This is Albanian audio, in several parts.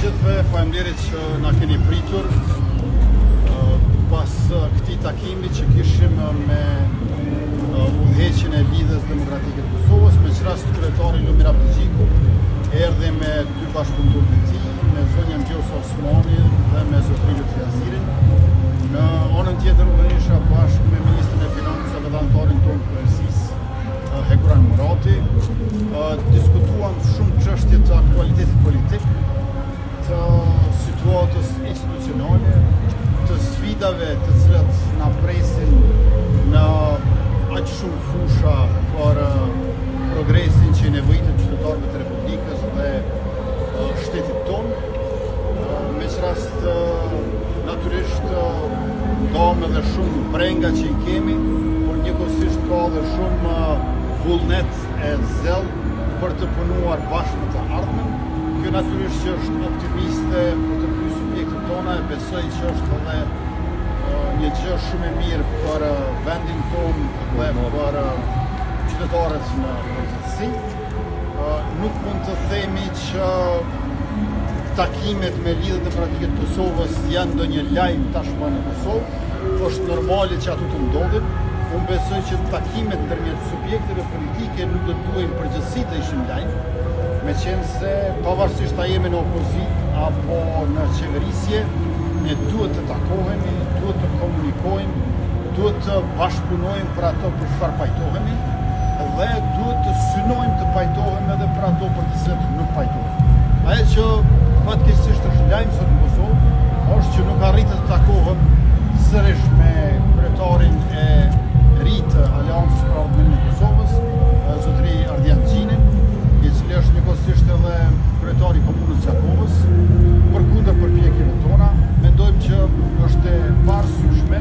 gjithve, faleminderit që na keni pritur pas këtij takimi që kishim me udhëheqjen e Lidhjes Demokratike të Kosovës, me çrast kryetari Lumir Abdixhiku erdhi me dy bashkëpunëtorët e tij, me zonjën Gjosa Osmani dhe me zotrin Lutfi Azirin. Në anën tjetër u isha bashkë me ministrin e Financave dhe anëtarin tonë kryesisë, Hekuran Murati. Diskutuam shumë çështje të aktualitetit politik, të situatës institucionale, të sfidave të cilat na presin në aq shumë fusha për progresin që i nevojitet qytetarëve të Republikës dhe shtetit tonë. Meqenëse natyrisht kam edhe shumë brenga që i kemi, por njëkohësisht ka edhe shumë vullnet e zellë për të punuar bashkë në të ardhmen. Kjo natyrisht që është optimiste për të dy subjektet tona, e besoj që është edhe një gjë shumë e mirë për vendin tonë dhe për qytetarët në përgjithësi. Nuk mund të themi që takimet me Lidhjen Demokratike të Kosovës janë ndonjë lajm tashmë në Kosovë, është normale që ato të ndodhin. Unë besoj që takimet ndërmjet subjekteve politike nuk do të duhen përgjithësi të ishin lajm, meqense pavarësisht ta jemi në opozitë apo në qeverisje, ne duhet të takohemi, duhet të komunikojmë, duhet të bashkëpunojmë për ato për çfarë pajtohemi dhe duhet të synojmë të pajtohemi edhe për ato për të cilat nuk pajtohemi. Ajo që fatkeqësisht është lajm sot në Kosovë është që nuk arritet të takohem sërish me kryetarin e ri të Aleancës për Ardhmërinë e Kosovës, zotri Ardian Xhinin, i cili është njëkohësisht edhe kryetari i Komunës Gjakovës. Përkundër përpjekjeve tona, mendojmë që është e parësyeshme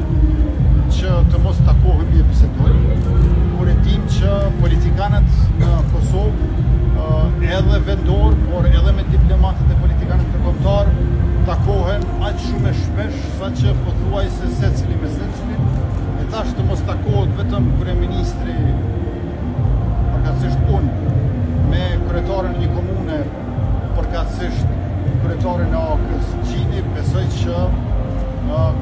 që të mos takohemi e bisedojmë, por e dim që politikanët në Kosovë, edhe vendor, por edhe me diplomatët e politikanët ndërkombëtar, takohen aq shumë e shpesh saqë pothuajse secili me secilin. E tash të mos takohet vetëm kryeministri, përkatësisht unë, me kryetarin e një komune, përkatësisht kryetarin e AK-s Xhini, besoj që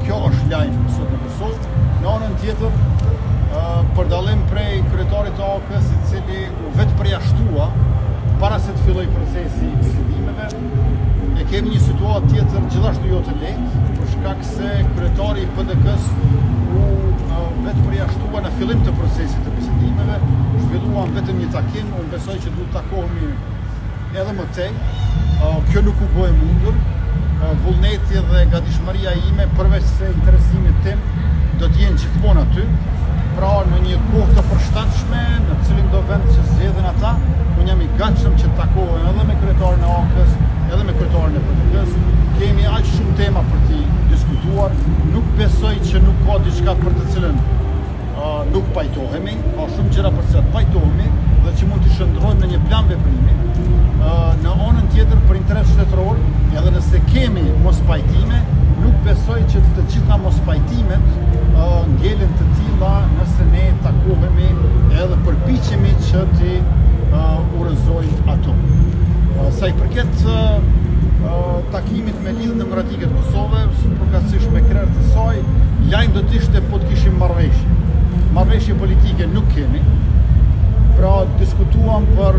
kjo është lajm sot në Kosovë. Në anën tjetër, për dallim prej kryetarit të AK-s, i cili u vetë përjashtua para se të filloj procesi i bisedimeve, e kemi një situatë tjetër gjithashtu jo të lehtë, për shkak se kryetari i PDK-s u vetë përjashtua në fillim të procesit të bisedimeve, zhvilluan vetëm një takim, unë besoj që duhet takohemi edhe më tej. Kjo nuk u bë e mundur. Vullneti dhe gatishmëria ime, përveç se interesimit tim, do të jenë gjithmonë aty. Pra në një kohë të përshtatshme, në cilin do vend që zgjedhin ata, unë jam i gatshëm që të takohem edhe me kryetarin e AK-s, edhe me kryetarin e PDK-s. Kemi aq shumë tema për të diskutuar, nuk besoj që nuk ka diçka për të cilën nuk pajtohemi, ka shumë gjëra për të cilat pajtohemi dhe që mund të shndrojmë në një plan veprimi. Në anën tjetër, për interes shtetëror, edhe nëse kemi mos pajtime, nuk besoj që të gjitha mos pajtimet ngelen të tilla nëse ne takohemi edhe përpiqemi që t'i urëzojmë ato. Sa i përket takimit me Lidhjen Demokratike të Kosovës, përkatësisht me krerët e saj, lajm do të ishte po të kishim marrëveshje. Marrëveshje politike nuk kemi. Pra diskutuam për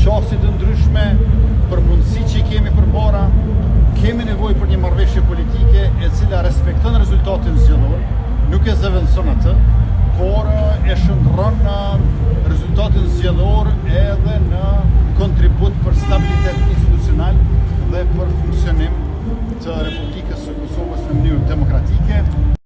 çështje të ndryshme, për mundësi që i kemi përpara. Kemi nevojë për një marrëveshje politike e cila respekton rezultatin zgjedhor, nuk e zëvendëson atë, por e shndron rezultatin zgjedhor edhe në kontribut për stabilitet institucional dhe për funksionim të Republikës së Kosovës në mënyrë demokratike.